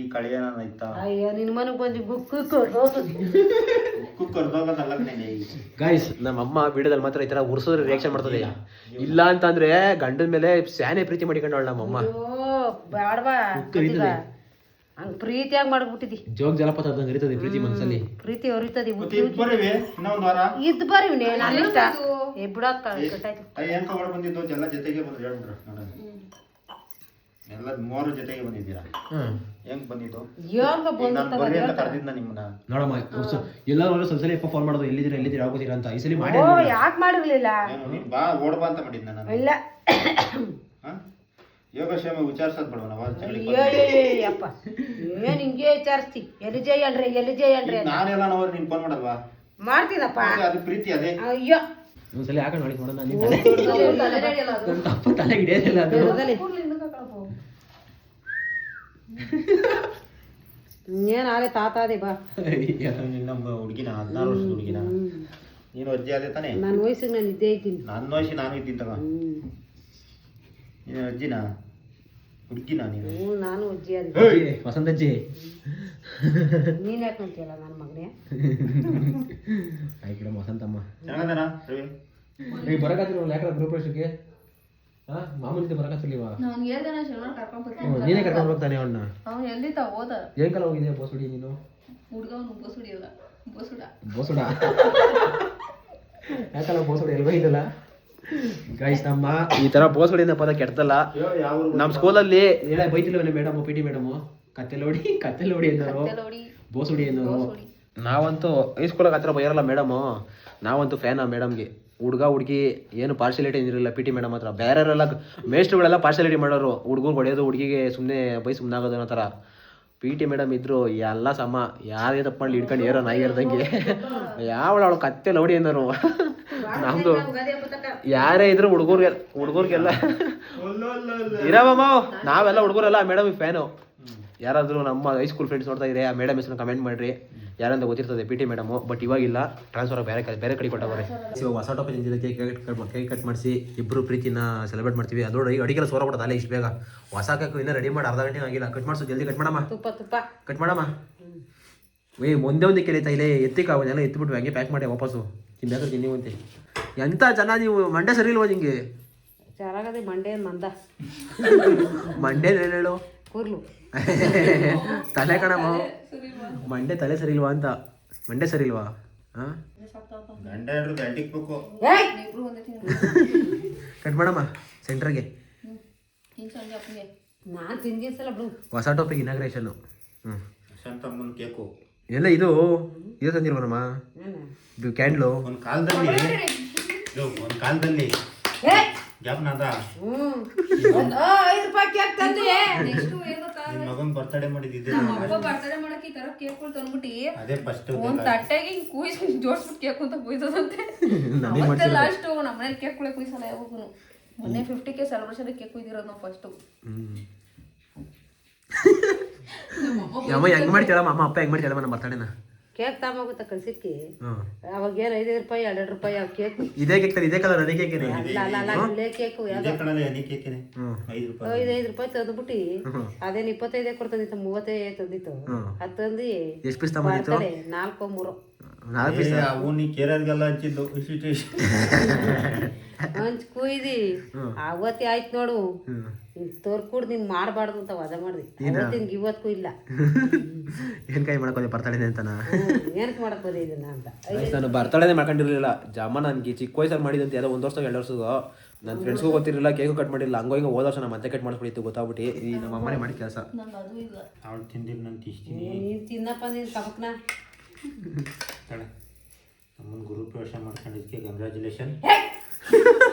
S1: ಈ ಕಳಿಯನ ಐತಾ
S2: ಅಯ್ಯೋ ನಿನ್ ಮನೆಗ್ ಬಂದು ಬುಕ್ ಹೋಗ್ತದೆ.
S1: ಕರ್ದೋಗದಲ್ಲ
S3: ಗೈಸ್ ನಮ್ಮಮ್ಮ ವಿಡಿಯೋದಲ್ಲಿ ಮಾತ್ರ ಈ ತರ ಉರ್ಸೋದ್ರೆ ರಿಯಾಕ್ಷನ್ ಮಾಡ್ತದೆ. ಇಲ್ಲ ಅಂತಂದ್ರೆ ಗಂಡನ ಮೇಲೆ ಸ್ಯಾನೆ ಪ್ರೀತಿ ಮಾಡಿಕೊಂಡವಳ ನಮ್ಮಮ್ಮ.
S2: ಅಯ್ಯೋ ಬ್ಯಾಡ್ವಾ ಹಂಗ್ ಪ್ರೀತಿಯಾಗಿ ಮಾಡ್ಬಿಟ್ಟಿದಿ.
S3: ಜೋಗ್ ಜಲಪಾತ ಅದಂಗೆ ಇರ್ತದೆ ಪ್ರೀತಿ ಮನಸ್ಸಲ್ಲಿ.
S2: ಪ್ರೀತಿ ಹೊರಿತದಿ
S1: ಇನ್ನೊಂದು ವಾರ
S2: ಇದ್ ಬರೀ ನಾನು ಇಷ್ಟ ಬಿಡಾಕ ಕಟ್ಟಾಯ್ತು.
S1: ಏನ್ ತಗೊಂಡು ಬಂದಿದ್ದು ಎಲ್ಲ ಜೊತೆಗೆ ಬಂದ್ರೆ ಹೇಳ್ಬಿಡ್ರ ನೋಡೋಣ. ಎಲ್ಲ ಮೂವರು ಜೊತೆಗೆ ಬಂದಿದ್ದೀರಾ ಹೆಂಗ್ ಬಂದಿದ್ದು?
S2: ಯೋಗ
S1: ನಾನು ಬರ್ರಿ ಅಂತ ಕರೆದಿದ್ದ ನಿಮ್ಮನ್ನ.
S3: ನೋಡಮ್ಮ ಎಲ್ಲರೂ ಸ್ವಲ್ಪ ಫೋನ್ ಮಾಡೋದು ಎಲ್ಲಿದ್ದೀರಾ ಆಗೋದಿರಾ ಅಂತ. ಈ ಸಲ ಮಾಡಿ
S2: ಓ ಯಾಕೆ ಮಾಡಿರ್ಲಿಲ್ಲ?
S1: ನೀನ್ ಬಾ ಓಡ್ಬಾ ಅಂತ ಮಾಡಿದ್ನ ನಾನು.
S2: ಇಲ್ಲ
S1: ಯೋಗಕ್ಷೇಮ ವಿಚಾರಿಸೋದ್ ಬೇಡವನ
S2: ಅಪ್ಪ ಏನ್ ಹಿಂಗೆ ವಿಚಾರಿಸ್ತಿ? ಎಲ್ಲಿ ಜಯಣ್ರಿ
S1: ನಾನೆಲ್ಲ ನೋಡ್ರಿ ನೀನ್ ಫೋನ್ ಮಾಡಲ್ವಾ?
S2: ಮಾಡ್ತೀನಪ್ಪ.
S1: ಅದು ಪ್ರೀತಿ ಅದೇ.
S2: ಅಯ್ಯೋ
S3: ಒಂದ್ಸಲ ಯಾಕೆ ನೋಡಿ ನೋಡೋಣ. ತಪ್ಪ ತಲೆ ಹಿಡಿಯೋದಿಲ್ಲ ಅದು.
S2: ಇನ್ನೇನ್ ಆಲೆ ತಾತಾದೆ ಬಾ.
S1: ನಮ್ಮ ಹುಡುಗಿನ 16 ವರ್ಷದ ಹುಡುಗಿನ ನೀನು ಅಜ್ಜಿ ಅದೇ ತಾನೆ?
S2: ನನ್ನ ವಯಸ್ಸಿಗೆ ನಾನು ಇದ್ದೇ ಇದ್ದೀನಿ.
S1: ನನ್ನ ವಯಸ್ಸಿಗೆ ನಾನು ಇದ್ದೀನಿ ತಗ. ನೀನು ಅಜ್ಜಿನ ಹುಡುಗಿನ ನೀನು?
S2: ನಾನು ಅಜ್ಜಿ ಅದ.
S3: ವಸಂತಜ್ಜಿ
S2: ನೀನ್ ಯಾಕೆ ಅಂತೀಯಲ್ಲ ನನ್ನ ಮಗನೇ?
S3: ಆಯ್ತು ಬಿಡಮ್ಮ ವಸಂತಮ್ಮ.
S1: ಚೆನ್ನಾಗದನ ರವಿ?
S3: ನೀವು ಬರಕಾತಿಲ್ವ ಯಾಕಂದ್ರೆ ಗೃಹಪ್ರವೇಶಕ್ಕೆ? ಮಾಮೂಲಿ ಬರಕಾತಿರ್ಲಿವಾ?
S4: ನಾನು ಹೇಳ್ದೆ ಶನಿವಾರ ಕರ್ಕೊಂಡ್ ಬರ್ತೀನಿ.
S3: ನೀನೇ ಕರ್ಕೊಂಡು ಹೋಗ್ತಾನೆ ಅವನ್ನ.
S4: ಅವ್ನು ಎಲ್ಲಿದ್ದ ಹೋದ?
S3: ಏನ್ ಕಾಲ ಹೋಗಿದ್ಯಾ ಬೋಸುಡಿ ನೀನು?
S4: ಹುಡ್ಗವ್ನು ಬೋಸುಡಿಯಲ್ಲ
S3: ಬೋಸುಡ ಯಾಕಲ್ಲ ಬೋಸುಡಿ ಎಲ್ವ ಇದಲ್ಲ. ಗೈಸ್ ನಮ್ಮ ಈ ತರ ಬೋಸುಡಿನ ಪದ ಕೆಟ್ಟದಲ್ಲ. ನಮ್ಮ ಸ್ಕೂಲಲ್ಲಿ ಹೇಳ ಬೈತಿಲ್ವೇ ಮೇಡಮ್ ಪಿ ಟಿ ಮೇಡಮ್ ಕತ್ತೆಲೋಡಿ ಅನ್ನೋರು ಬೋಸುಡಿ ಅನ್ನೋರು. ನಾವಂತೂ ಹೈಸ್ಕೂಲಾಗ ಹತ್ರ ಬೈರಲ್ಲ ಮೇಡಮು. ನಾವಂತೂ ಫ್ಯಾನ್ ಆ ಮೇಡಮ್ಗೆ. ಹುಡುಗ ಹುಡುಗಿ ಏನು ಪಾರ್ಶಾಲಿಟಿ ಏನಿರಲಿಲ್ಲ ಪಿ ಟಿ ಮೇಡಮ್ ಹತ್ರ. ಬೇರೆಯವರೆಲ್ಲ ಮೇಸ್ಟ್ರುಗಳೆಲ್ಲ ಪಾರ್ಶಾಲಿಟಿ ಮಾಡೋರು. ಹುಡುಗರು ಹೊಡೆಯೋದು ಹುಡುಗಿಗೆ ಸುಮ್ಮನೆ ಬೈ ಸುಮ್ಮನೆ ಆಗೋದು ಅನ್ನೋ ಥರ. ಪಿ ಟಿ ಮೇಡಮ್ ಇದ್ರು ಎಲ್ಲ ಸಮ. ಯಾರೇ ತಪ್ಪು ಮಾಡಲಿ ಹಿಡ್ಕೊಂಡು ಏರೋ ನಾಯಿ ಇರ್ದಂಗೆ ಅವಳು ಕತ್ತೆ ಲೌಡಿ ಅನ್ನೋರು. ನಮ್ದು ಯಾರೇ ಇದ್ರು ಹುಡುಗರಿಗೆಲ್ಲ ಇರವಮ್ಮ. ನಾವೆಲ್ಲ ಹುಡುಗರೆಲ್ಲ ಆ ಮೇಡಮ್ ಫ್ಯಾನು. ಯಾರಾದರೂ ನಮ್ಮ ಹೈಸ್ಕೂಲ್ ಫ್ರೆಂಡ್ಸ್ ನೋಡ್ತಾ ಇದ್ರೆ ಆ ಮೇಡಮ್ ಹೆಸರು ಕಮೆಂಟ್ ಮಾಡಿರಿ. ಯಾರಂತ ಗೊತ್ತಿರ್ತದೆ ಪಿ ಟಿ ಮೇಡಮು. ಬಟ್ ಇವಾಗಿಲ್ಲ, ಟ್ರಾನ್ಸ್ಫರ್ ಬೇರೆ ಕಡೆ ಕೊಟ್ಟವ್ರೆ. ಇವಾಗ ಹೊಸ ಟಾಪಿಕ್ ಇಂದ ಕೇಕ್ ಕಟ್ ಮಾಡಿಸಿ ಇಬ್ಬರು ಪ್ರೀತಿನ ಸೆಲೆಬ್ರೇಟ್ ಮಾಡ್ತೀವಿ. ಅದು ಅಡಿಗೆಲ್ಲ ಸೋರ ಬಿಡೋದು ಅಲ್ಲೇ ಇಷ್ಟು ಬೇಗ. ಹೊಸ ಕೇಕ್ ಇನ್ನೂ ರೆಡಿ ಮಾಡಿ ಅರ್ಧ ಗಂಟೆ ಆಗಿಲ್ಲ. ಕಟ್ ಮಾಡಿಸು ಜಲ್ದಿ. ಕಟ್ ಮಾಡಮ್ಮ ಕಟ್ ಮಾಡಮ್ಮ. ಒಂದೇ ಕೇಳಿತಾ ಇಲ್ಲೇ ಎತ್ತಿಕ ಅವನ್ನೆಲ್ಲ ಎತ್ತಿಬಿಟ್ಟು ಹಂಗೆ ಪ್ಯಾಕ್ ಮಾಡಿ ವಾಪಸ್ಸು ತಿನ್ಬೇಕಾದ್ರೆ ತಿನ್ನಿವಂತೆ. ಎಂಥ ಜನ ನೀವು. ಮಂಡ್ಯ ಸರಿ ಇಲ್ವಾ ನಿಂಗೆ?
S2: ಚೆನ್ನಾಗದೆ ಮಂಡ್ಯ ಮಂದ
S3: ಮಂಡ್ಯ ಹೇಳು
S2: ಕೂರ್ಲು
S3: ತಲೆ ಕಣಮ್ಮ. ಮಂಡ್ಯ ತಲೆ ಸರಿ ಇಲ್ವಾ ಅಂತ. ಮಂಡ್ಯ ಸರಿ ಇಲ್ವಾ? ಕಟ್ ಮಾಡಮ್ಮ ಸೆಂಟ್ರಿಗೆ.
S2: ನಾನು ತಿಂದಿನ ಸಲ ಬಿಡು.
S3: ಹೊಸ ಟಾಪಿಕ್ ಇನಾಗ್ರೇಷನ್.
S1: ಕೇಕು
S3: ಎಲ್ಲ ಇದು ತಂದಿಲ್ವನಮ್ಮ ಇದು ಕ್ಯಾಂಡ್ಲು.
S1: ಒಂದು ಕಾಲದಲ್ಲಿ ಜ್ಞಾಪನ ಮಗನ್ ಬರ್ತಡೇ ಮಾಡಿದ್ದೆ.
S4: ಬರ್ತಡೇ ಮಾಡಕ್ಕೆ ಈ ತರ ಕೇಕ್ಗಳು ತಂದ್ಬಿಟ್ಟಿ
S1: ಅದೇ ಫಸ್ಟ್
S4: ಒಂದ್ ತಟ್ಟೆಗೆ ಹಿಂಗ್ ಕೂಯ್ಸಿ ಜೋಡ್ಸ್ಬಿಟ್ಟು ಕೇಕ್ ಅಂತ ಕುಯ್ಸೋದಂತೆ. ಮತ್ತೆ ಲಾಸ್ಟ್ ನಮ್ಮನೇಲಿ ಕೇಕ್ ಕುಳೆ ಕುಯ್ಸಲ್ಲ ಯಾವಾಗೂ. ಮೊನ್ನೆ 50K ಸೆಲೆಬ್ರೇಷನ್ ಕೇಕ್ ಕುಯ್ದಿರೋದು ನಾವು ಫಸ್ಟ್.
S3: ಅಮ್ಮ ಹೆಂಗ್ ಮಾಡ್ತೀಳಮ್ಮ ಅಮ್ಮ ಅಪ್ಪ ಹೆಂಗ್ ಮಾಡ್ತೀಳಮ್ಮ ನಮ್ಮ ಬರ್ತಡೇನ?
S2: ಕೇಕ್ ತಗೊಂಬೋಗುತ್ತ ಕಳ್ಸಿಕ್ಕಿ ಅವಾಗ ಏನು 5 ರೂಪಾಯಿ 2 ರೂಪಾಯಿ ಆ ಕೇಕ್.
S3: ಇದೇ ಕೇಕ್ ಇದೇ ಕಲರ್ ಅದೇ ಕೇಕ್
S2: ಅಲ್ಲ ಕೇಕು 5 ರೂಪಾಯಿ ತಂದ್ಬಿಟ್ಟು ಅದೇನು 25 ಕೊಡ್ತಂದಿತ್ತು 35 ತಂದಿತ್ತು. ಅದು ತಂದು
S3: ಎಷ್ಟು ಪೀಸ್ ತಗೊಂಡಿತ್ತು?
S2: 4 3
S1: ಕೇರರ್ಗೆಲ್ಲ ಹಂಚಿದ್ದು
S2: ಹಂಚ್ ಕುಯ್ದಿ ಅವತ್ತೇ ಆಯ್ತು ನೋಡು. ತೋರ್ಕೂಡ್ ನೀನ್ ಮಾಡಬಾರ್ದು ಅಂತ ವದ ಮಾಡ್ದಿ. ಅವತ್ತಿನ್ಗೆ ಇವತ್ತಿಗೂ ಇಲ್ಲ.
S3: ಏನ್ ಕೈ ಮಾಡಕ್ ಬರ್ತಡೇ ಅಂತಾನ?
S2: ಏನಕ್ಕೆ ಮಾಡಕ್ ಹೋದೆ ಇದನ್ನ ಅಂತ.
S3: ನಾನು ಬರ್ತಡೇನೆ ಮಾಡ್ಕೊಂಡಿರ್ಲಿಲ್ಲ. ಜಮ್ಮ ನನ್ಗೆ ಚಿಕ್ಕ ವಯಸ್ಸಲ್ಲಿ ಮಾಡಿದಂತೆ ಯಾವುದೋ 1 ವರ್ಷ 2 ವರ್ಷದ ನನ್ನ ಫ್ರೆಂಡ್ಸ್ಗೂ ಗೊತ್ತಿರಲಿಲ್ಲ. ಕೇಕು ಕಟ್ ಮಾಡಿಲ್ಲ. ಹಂಗೋಗಿ ಹೋದ ವರ್ಷ ನಮ್ಮ ಮತ್ತೆ ಕಟ್ ಮಾಡಿಸ್ಬಿಟ್ಟಿತ್ತು ಗೊತ್ತಾಗ್ಬಿಟ್ಟು. ಈ ನಮ್ಮ ಅಮ್ಮನೇ ಮಾಡಿ ಕೆಲಸ.
S1: ಅವಳು ತಿಂದಿಲ್ಲ ನಾನು ತಿಂತೀನಿ.
S2: ನೀನ್ ತಿನ್ನಪ್ಪ ನೀನ್ ಕಬಕ್ನ.
S1: ನಮ್ಮನ್ನ ಗುರು ಪ್ರವೇಶ ಮಾಡ್ಕೊಂಡಿದ್ದಕ್ಕೆ ಕಂಗ್ರ್ಯಾಚುಲೇಷನ್.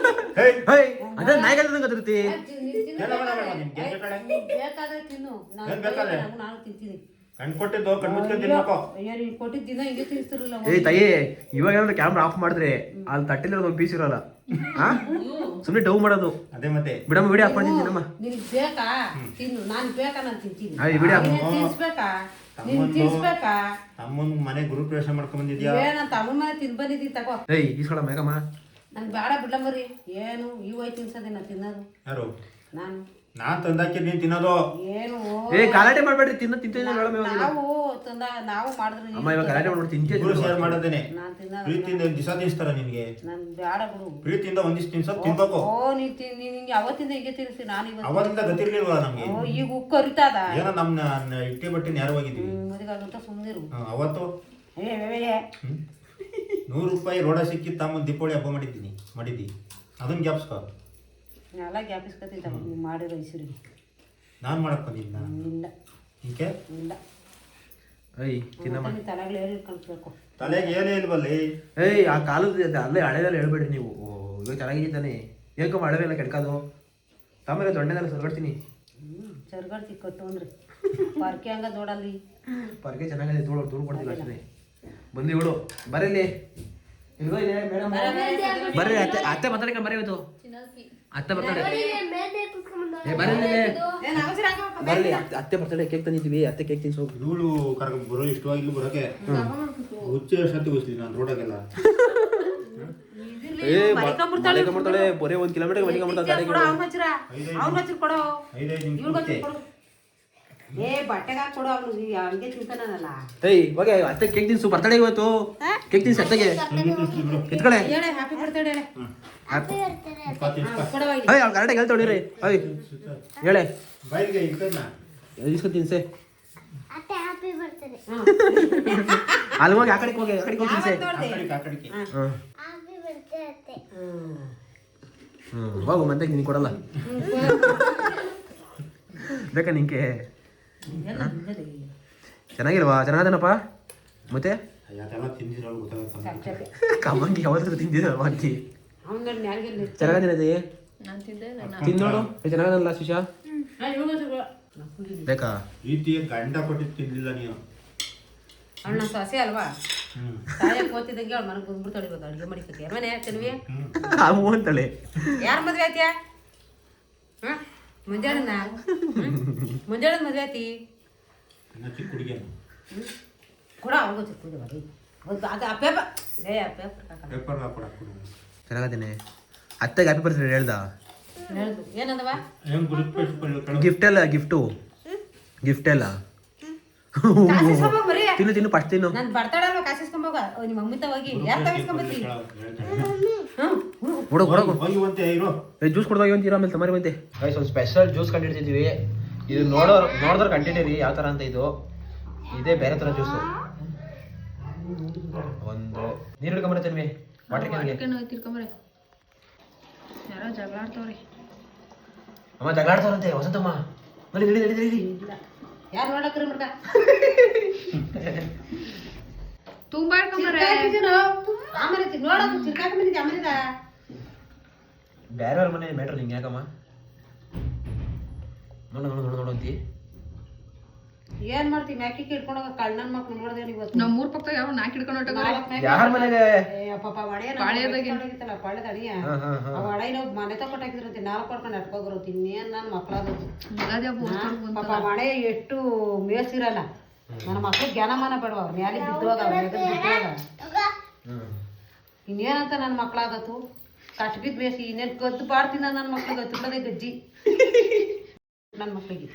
S3: ಅದೇ ನಾಯಿಗಂತ ಗೊತ್ತಿರ್ತಿ.
S2: ಬೇಕಾದ್ರೆ ತಿನ್ನು. ನಾನು ತಿಂತೀನಿ.
S1: ಕಣ್ಕೊಟ್ಟಿದ್ದು ಕಣ್ಮುಚ್ಕೊಂಡು ತಿನ್ಬೇಕು.
S2: ನೀನ್ ಕೊಟ್ಟಿದ್ದ ದಿನ ಹಿಂಗೆ ತಿನ್ಸ್ತಿರಲ್ಲ.
S3: ಏಯ್ ತಾಯಿ, ಇವಾಗ ಏನಾದ್ರು ಕ್ಯಾಮ್ರಾ ಆಫ್ ಮಾಡಿದ್ರೆ ಅಲ್ಲಿ ತಟ್ಟಿಲಿರೋದು ಒಂದು ಪೀಸ್ ಇರೋಲ್ಲ. ಸುಮ್ಮನೆ ಡೌ ಮಾಡೋದು.
S1: ಅದೇ ಮತ್ತೆ
S3: ಬಿಡಮ್ಮ ವಿಡಿಯೋ ಆಫ್ ಮಾಡಿದ್ದೀನಿ ನಮ್ಮ.
S2: ನಿನಗೆ ಬೇಕಾ ತಿನ್ನು. ನಾನು ಬೇಕಾ ನಾನು ತಿಂತೀನಿ.
S3: ವಿಡಿಯೋ
S2: ತಿನ್ಸ್ಬೇಕಾ ನೀನ್ ತಿನ್ಸ್ಬೇಕಾ?
S1: ಅಮ್ಮನ ಮನೆ ಗುರು ಪ್ರವೇಶ ಮಾಡ್ಕೊಂಡ್ ಬಂದಿದ್ಯಾ?
S2: ನಾನು ತಮ್ಮ ಮನೆ ತಿನ್ ಬಂದಿದ್ದೀನಿ ತಗೋ.
S3: ಏಯ್ ಈಸ್ಕೊಳ ಮೇಘಮ್ಮ.
S2: ನನ್ ಬೇಡ ಬಿಡ್ಲಂಬರಿ. ಏನು ಇವು ಐ ತಿನ್ಸೋದೆ ನಾ ತಿನ್ನೋದು.
S1: ಯಾರು?
S2: ನಾನು
S1: ನಾನ್ ತಂದಾಕಿ ನೀನ್ ತಿನ್ನೋದು.
S2: ಏನು
S3: ಏ ಗಲಾಟೆ ಮಾಡ್ಬೇಡ್ರಿ, ತಿಂತೀನಿ
S2: ನಾವು ಮಾಡಿದ್ರೆ
S3: ಅಮ್ಮ ಇವಾಗ ಗಲಾಟೆ ಮಾಡ್ಬಿಟ್ಟು
S1: ಇಬ್ರು
S3: ತಿಂತೀನಿ.
S1: ಶೇರ್ ಮಾಡೋದೇನೆ.
S2: ನಾನು ತಿನ್ನಲ್ಲ.
S1: ಪ್ರೀತಿಯಿಂದ ದಿವಸ ತಿನ್ಸ್ತಾರ ನಿನ್ಗೆ.
S2: ನನ್ ಬ್ಯಾಡ ಬಿಡು.
S1: ಪ್ರೀತಿಯಿಂದ ಒಂದಿಷ್ಟು ತಿನ್ಸೋದು ತಿನ್ಬೇಕು.
S2: ನಿಂಗೆ ಅವತ್ತಿಂದ ಹೀಗೆ ತಿನ್ಸಿ ನಾನು ಇವತ್ತು.
S1: ಅವತ್ತಿಂದ ಗೊತ್ತಿರ್ಲಿಲ್ವಾ ನಮ್ಗೆ?
S2: ಈಗ ಉಕ್ಕು ಕರಿತಾದ.
S1: ಏನೋ ನಮ್ನ ಇಟ್ಟಿ ಬಟ್ಟೆ ನೇರವಾಗಿದ್ದೀವಿ.
S2: ಮದುವೆ ಸುಮ್ಮನಿರು.
S1: ಅವತ್ತು 100 ರೂಪಾಯಿ ರೋಡ ಸಿಕ್ಕಿ ತಮ್ಮ ದೀಪಾವಳಿ ಹಬ್ಬ ಮಾಡಿದ್ದಿ ಅದನ್ನ ಗ್ಯಾಪ್ಸ್ಕೊ.
S2: ಎಲ್ಲ ಗ್ಯಾಪಿಸ್ಕೊತಿದ್ದ ನೀವು ಮಾಡಿರೋ ಹೆಸರಿಗೆ.
S1: ನಾನು ಮಾಡಕ್ ಬಂದಿದ್ದ
S2: ಇಲ್ಲ
S1: ಇಂಕೆ
S2: ಇಲ್ಲ.
S3: ಏಯ್ ತಿನ್ನಮ್ಮ.
S2: ತಲೆಗಳು ಹೇಳಿ ಕಳಿಸ್ಬೇಕು.
S1: ತಲೆಗೆ ಏನೇ ಇಲ್ವಲ್ಲಿ.
S3: ಏಯ್ ಆ ಕಾಲದ ಅಲ್ಲೇ ಹಳೆದೆಲ್ಲ ಹೇಳ್ಬೇಡ್ರಿ ನೀವು. ಇವಾಗ ಚೆನ್ನಾಗಿದ್ದಾನೆ ಹೇಳ್ಕೊಂಬ ಹಳೆವೆಲ್ಲ ಕೆಡ್ಕೋದು. ಆಮೇಲೆ ದೊಣ್ಣೆಲ್ಲ ಸರ್ಗಡ್ತೀನಿ.
S2: ಸರ್ಗಡ್ತಿ ಕಟ್ಟು ಅಂದ್ರೆ ಪಾರ್ಕೆ ಹಂಗ ನೋಡಲ್ಲಿ.
S3: ಪರ್ಗೆ ಚೆನ್ನಾಗಿದೆ, ದೂರ ಕೊಡ್ತಿಲ್ಲ ಅಷ್ಟೇ. ಬಂದು ಇವಳು ಬರಲಿ. ಇಲ್ವೋ ಇದೆ ಮೇಡಮ್. ಬರ್ರಿ ಅತ್ತೆ ಮಾತಾಡ್ಕೊಂಡು ಬರೀ ಇವತ್ತು. ಅತ್ತೆ ಬರ್ತಾಳೆ. ಏ ಬರಲಿ ಅತ್ತೆ ಬರ್ತಾಳೆ. ಕೇಕ್ ತಂದಿದ್ದೀವಿ, ಅತ್ತೆ ಕೇಕ್ ತಿನ್ಸೋ.
S1: ಇವಳು ಕರ್ಕೊಂಡು ಬರೋ ಇಷ್ಟವಾಗಿಲ್ಲ ಬರೋಕೆ. ಹುಚ್ಚ ಸತಿ ಹೋಗ್ತೀನಿ ನಾನು ರೋಡಾಗೆಲ್ಲ.
S3: ಏ ಮಲ್ಕೊಂಡ್ಬಿಡ್ತಾಳೆ. ಬರೀ 1 ಕಿಲೋಮೀಟರ್ ಮಲ್ಕೊಂಡ್ಬಿಡ್ತಾಳೆ.
S2: ಕೊಡೋ
S1: 5 ನಿಮಿಷ
S2: ಏ ಬಟ್ಟೆಗೆ ಕೊಡು ಅವನು ಹಂಗೆ ತಿಂತಾನಲ್ಲ.
S3: ಏಯ್ ಇವಾಗ ಅತ್ತೆ ಕೇಕ್ ತಿನ್ಸು. ಬರ್ತಾಳೆ ಇವತ್ತು. ಕೇಕ್ ತಿನ್ಸು ಅತ್ತೆಗೆ. ಎತ್ಕಳೆ.
S2: ಹೇಳಿ ಹ್ಯಾಪಿ ಬರ್ತ್ಡೇ ಹೇಳಿ. ಕೊಡವ ಇಲ್ಲಿ.
S3: ಅಯ್ಯ ಅವ್ಳು ಕರೆಕ್ಟಾಗಿ ಹೇಳ್ತಾವ್ರಿ. ಅಯ್ಯ ಹೇಳೆ
S1: ಬೈಲ್ಗೆ ಇಕ್ಕನ್ನ
S3: ಇಸ್ಕೊ ತಿನ್ಸೆ. ಅಲ್ಲಿ ಹೋಗಿ ಆ ಕಡೆಗೆ ಹೋಗಿ ತಿನ್ಸೆ.
S1: ಕಾಕಡಿಕೆ
S3: ಹೋಗು ಮತ್ತೆ ನೀನು ಕೊಡಲ್ಲ ಬೇಕಾ ನಿಂಗೆ? ಚೆನ್ನಾಗಿಲ್ವಾ? ಚೆನ್ನಾಗದನಪ್ಪ. ಮತ್ತೆ
S1: ಅದೆಲ್ಲ ತಿಂದಿರೋ ಗೊತ್ತಾಗುತ್ತೆ.
S3: ಕಮ್ಮಂಗಿ ಯಾವತ್ತೂ ತಿಂದಿದ್ದಲ್ವಾ ಅಂತಿ.
S2: ಅವನ ನ್ಯಾಲ್ಗೆ
S3: ಚೆನ್ನಾಗದಿನದಿ
S4: ನಾನು ತಿಂದೆ
S3: ತಿಂದು ನೋಡು. ಚೆನ್ನಾಗದಲ್ಲ ಶಿಶಾ? ಬೇಕಾ?
S1: ರೀತಿಯ ಗಂಡ ಕೊಟ್ಟಿದ್ದು ತಿನ್ಲಿಲ್ಲ ನೀನು.
S2: ಅವಳ ಸೊಸೆ ಅಲ್ವಾ? ತಾಯ ಕೋತಿದಂಗೆ ಅವಳು ಮನೆಗೆ ಬಂದ್ಬಿಡ್ತಾಳೆ. ಇವಾಗ ಅಡುಗೆ ಮಾಡಿಕತಿ ಯಾರ ಮನೆ ಚೆನ್ವಿ
S3: ಅವು ಅಂತಳೆ.
S2: ಯಾರ ಮದ್ವೆ ಆಯ್ತಿಯ? ಮುಂಜಾನೆ ಮದ್ವೆ ಆಯ್ತಿ.
S1: ಚಿಕ್ಕ ಹುಡುಗಿ
S2: ಕೊಡ ಅವ್ರಿಗೂ ಚಿಕ್ಕುದು ಅದು ಆ ಪೇಪರ್ ಆ ಪೇಪರ್
S1: ಪೇಪರ್ ಹಾಕೊಡಕ್ಕೆ
S3: ಚೆನ್ನಾಗದೇನೆ. ಅತ್ತೆಗೆ ಹ್ಯಾಪಿ ಬರ್ತ್ಡೇ ಹೇಳ್ದ?
S2: ಹೇಳ್ದು ಏನಂದವ?
S3: ಗಿಫ್ಟ್ ಎಲ್ಲ ಗಿಫ್ಟ್ ಎಲ್ಲ ತಿನ್ನು ಫಸ್ಟ್ ತಿನ್ನು.
S2: ನಾನು ಬರ್ತಾಡಲ್ವ ಕಾಸಿಸ್ಕೊಂಬೋಗ ನಿಮ್ಮ ಮಮ್ಮಿ ಹೋಗಿ ಯಾರು ತಗಿಸ್ಕೊಂಬತ್ತಿ?
S3: ಜ್ಯೂಸ್ ಕೊಡ್ದಾಗ ಅಂತೀರ ಆಮೇಲೆ ತಮಾರಿ ಬಂತೆ. ಗೈಸ್ ಒಂದು ಸ್ಪೆಷಲ್ ಜ್ಯೂಸ್ ಕಂಡಿಡ್ತಿದ್ದೀವಿ. ಇದು ನೋಡಿದ್ರೆ ಕಂಡಿದ್ದೀರಿ ಯಾವ ಥರ ಅಂತ. ಇದೇ ಬೇರೆ ಥರ ಜ್ಯೂಸು. ಒಂದು ನೀರು ಹಿಡ್ಕೊಂಬರತ್ತೇನೆ ವಾಟರ್ ಕ್ಯಾನ್ಗೆ.
S4: ತಿರ್ಕೊಂಬರೆ ಯಾರೋ ಜಗಳ ಆಡ್ತವ್ರಿ.
S3: ಅಮ್ಮ ಜಗಳ ಆಡ್ತಾರಂತೆ ಹೊಸತಮ್ಮ. ನಡಿ.
S2: ಯಾರು ನೋಡಕ್ರಿ ಮಗ
S4: ತುಂಬಾ ಇಟ್ಕೊಂಬರೆ.
S2: ಆಮೇಲೆ ನೋಡೋದು ಚಿರ್ಕಾಕ ಬಂದಿದ್ದೆ ಆಮೇಲೆ
S3: ಬೇರೆಯವ್ರ ಮನೆ ಮ್ಯಾಟ್ರ್ ನಿಂಗೆ ಯಾಕಮ್ಮ? ನೋಡು ಅಂತಿ.
S2: ಏನ್ ಮಾಡ್ತೀವಿ ಮ್ಯಾಕಿ ಇಟ್ಕೊಂಡೋಗ ಕಳ್ಳನ್ ಮಕ್ಳು ನೋಡ್ದೇವ್ ಇವತ್ತು.
S4: ನಮ್ಮ ಮೂರ್ ಪಕ್ಕ ಯಾವ ನಾಕ್ ಹಿಡ್ಕೊಂಡು ಹೊಟ್ಟೆ
S3: ಯಾರ ಮನೆಗೆ?
S2: ಪಾಪ
S4: ಪಾಳ್ಯದಾಗಿತ್ತಲ್ಲ
S2: ಪಾಳ್ಯದಡಿಯ ಅವ ಹಳೆ ನಾವು ಮನೆ ತಗೊಟ್ಟಾಕಿದ್ರಂತೆ 4 ಕೊಡ್ಕೊಂಡು ಅಟ್ಕೋಗ್ರಂತ. ಇನ್ನೇನ್ ನನ್ನ ಮಕ್ಳಾದ ಪಾಪ ಮಳೆ ಎಷ್ಟು ಮೇಸಿರಲ್ಲ. ನನ್ನ ಮಕ್ಳಿಗೆ ಜ್ಞಾನಮಾನ ಬೇಡವ. ಅವ್ರ ಮ್ಯಾಲೆ ಬಿದ್ದೋಗ ಇನ್ನೇನಂತ ನನ್ನ ಮಕ್ಳಾದತ್ತು ಕಷ್ಟ ಬಿದ್ದು ಮೇಸಿ. ಇನ್ನೇನು ಕದ್ದು ಬಾಡ್ತಿನ ನನ್ನ ಮಕ್ಳಿಗೆ ತುಳ್ಳದೆ ಗಜ್ಜಿ ನನ್ನ ಮಕ್ಳಿಗೆ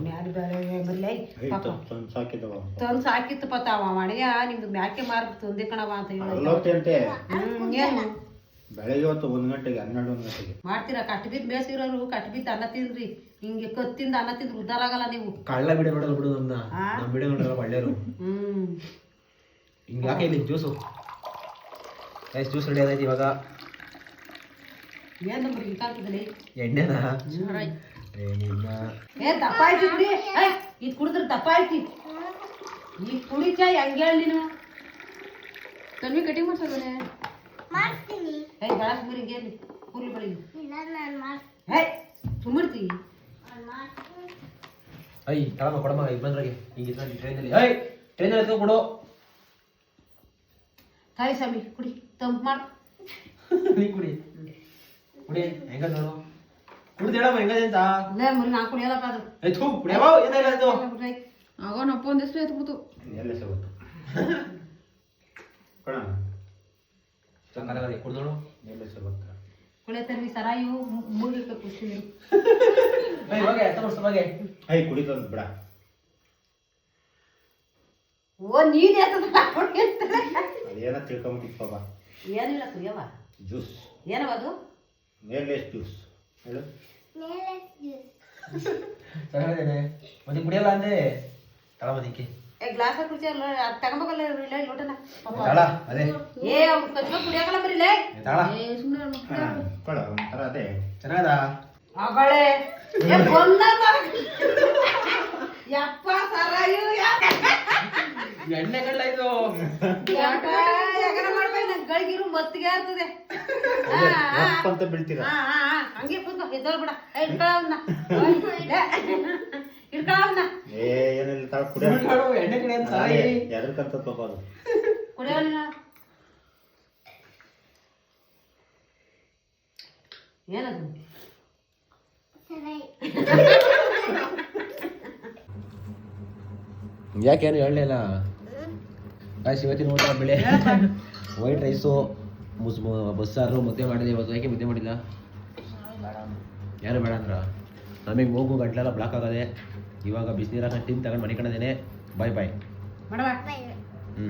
S2: ಮ್ಯಾಲೆ ಬೇರೆ ಪಾಪ ತಂದು ಸಾಕಿತ್ತು ಪತ್ತ. ಅವ ಮಳೆಯ ನಿಮ್ದು ಮ್ಯಾಕೆ ಮಾರ್ಬಿಟ್ಟು ತಂದೆ ಕಣವ ಅಂತ ಹೇಳಿ ಏನು
S1: ಬೆಳಗ್ಗೆ ಹೊತ್ತು 1 ಗಂಟೆಗೆ 12 ಗಂಟೆಗೆ
S2: ಮಾಡ್ತೀರಾ? ಕಷ್ಟ ಬಿದ್ದು ಮೇಸಿರೋರು ಕಷ್ಟ ಬಿದ್ದು ಅನ್ನ ತಿಂದ್ರಿ. ಹಿಂಗೆ ಕತ್ತಿಂದ ಅನ್ನ ತಿಂದ್ರೆ ಉದ್ದಾರ ಆಗಲ್ಲ ನೀವು.
S3: ಕಳ್ಳ ಬಿಡಿ ನೋಡಲ್ಲ ಬಿಡು. ನಮ್ಮ ಬಿಡಿ ನೋಡಲ್ಲ ಒಳ್ಳೆಯರು. ಹಿಂಗೆ ಯಾಕೆ ಇಲ್ಲಿ ಜ್ಯೂಸು? ಜ್ಯೂಸ್ ರೆಡಿ ಆದೈತಿ ಇವಾಗ.
S2: ಏನ್ ನಂಬರ್ ಹಿಂಗಾಕಿದ್ರಿ
S3: ಎಣ್ಣೆನಾ?
S2: ಏ ದಪ್ಪ ಆಯ್ತಿ ಕುಡಿ. ಇದು ಕುಡಿದ್ರೆ ದಪ್ಪ ಆಯ್ತಿ. ಈ ಕುಡಿಕ ಹೆಂಗೆ ಹೇಳಿ ನೀನು?
S4: ಕಮ್ಮಿ ಕಟಿಂಗ್ ಮಾಡ್ಸೋದೇ
S2: ಏ ಬೆಳ ಸುಮ್ಮಿರಿಗೆ ಕೂರ್ಲಿ ಬೆಳಿಗ್ಗೆ ಏ ಸುಮ್ಮಿರ್ತಿ.
S3: ಅಯ್ಯ ತಳಮ್ಮ ಕೊಡಮ್ಮ. ಇದು ಬಂದ್ರಾಗೆ ಹಿಂಗೆ ಟ್ರೈನಲ್ಲಿ. ಟ್ರೈನಲ್ಲಿ ಎತ್ಕೊಂಡು ಕೊಡು.
S2: ತಾಯಿ ಸ್ವಾಮಿ ಕುಡಿ ತಂಪು ಮಾಡು.
S3: ನೀ ಕುಡಿ ಹೆಂಗ ನೋಡು. ಕುಡ್ದು ಹೇಳಮ್ಮ ಹೆಂಗದೆ ಅಂತ.
S2: ಇಲ್ಲ ಮುರಿ ನಾ ಕುಡಿಯಲ್ಲಪ್ಪ ಅದು.
S3: ಆಯ್ತು ಕುಡಿಯವ ಏನಿಲ್ಲ ಅದು.
S4: ಆಗ ನಪ್ಪ ಒಂದಿಷ್ಟು ಎತ್ಬಿಡ್ತು.
S1: ಎಲ್ಲ ಸಿಗುತ್ತೆ ಕಣ
S3: ಕುಡ್ದು ನೋಡು.
S1: ಎಲ್ಲ ಸಿಗುತ್ತೆ.
S2: ಕುಳೆ ತರ್ವಿ ಸರಾಯು ಮುಗಿಕ ಕುಸಿದ್ರು
S1: ಐ ಕುಡಿತಂತ ಬಿಡ.
S2: ಓ ನೀನ್
S1: ಅದೇನ ತಿಳ್ಕೊಂಬಿಟ್ಟಿಪ್ಪ.
S2: ಏನಿಲ್ಲ ಕುಡಿಯವ
S1: ಜ್ಯೂಸ್
S2: ಏನವ ಅದು
S1: ನೇರ್ಲೆಸ್ ಜ್ಯೂಸ್ ಹೇಳು.
S3: ಮತ್ತೆ ಕುಡಿಯಲ್ಲ ಅಂದೆ ತಳಮದಿಕ್ಕೆ
S2: ಗ್ಲಾಸ್ ಕುಡಿಯಲ್ಲ ಅದು ತಗೊಂಬಕಲ್ಲ ಇಲ್ಲ ಲೋಟನ
S3: ತಾಳ ಅದೇ
S2: ಏ ಅವ್ನು ಕಚ್ಕ ಕುಡಿಯಕಲ್ಲ ಬರೀಲೇ
S3: ತಾಳ
S1: ಕೊಡ ಒಂಥರ ಅದೇ
S3: ಚೆನ್ನಾಗದ
S2: ಆಗಳೇ ಏ ಬಂದ ಯಪ್ಪ ಸರಾಯು
S3: ಎಣ್ಣೆ ಕಡ್ಲ ಇದು
S2: ಯಾಕ ಯಾಕನ ಮಾಡ್ಬೇಕು ನನ್ ಗಳಿಗಿರು ಮತ್ತಿಗೆ ಆಗ್ತದೆ
S1: ಅಂತ ಬೀಳ್ತೀರಾ.
S2: ಹಂಗೆ ಕೂತ್ಕೊ ಎದ್ದೋಳ್ ಬಿಡ ಇಟ್ಕೊಳ್ಳ ಇಟ್ಕೊಳ್ಳ
S1: ಏ ಏನಿಲ್ಲ ತಾಳ ಕುಡಿಯ
S3: ಎಣ್ಣೆ ಕಡೆ ಅಂತ ಸಾಯಿ
S1: ಎದಕ್ಕಂತ ತಗೋದು
S2: ಕುಡಿಯೋಣ ಏನದು
S3: ಯಾಕೇನು ಹೇಳಲಿಲ್ಲ ಕಾಯ್ಸಿ ಇವತ್ತಿನ ಊಟ ಬೆಳೆ ವೈಟ್ ರೈಸು ಬಸ್ಸಾರು ಮುದ್ದೆ ಮಾಡಿದೆ ಇವತ್ತು. ಯಾಕೆ ಮುದ್ದೆ ಮಾಡಿಲ್ಲ? ಯಾರು ಬೇಡ ಅಂದ್ರ ನಮಗೆ ಮೂಗು ಗಂಟ್ಲೆಲ್ಲ ಬ್ಲಾಕ್ ಆಗದೆ. ಇವಾಗ ಬಿಸಿನೀರಾಗ ಟಿನ್ ತಗೊಂಡು ಮನೆ ಕಣದೇನೆ. ಬಾಯ್ ಬಾಯ್
S2: ಮಾಡವಾ
S3: ಹ್ಞೂ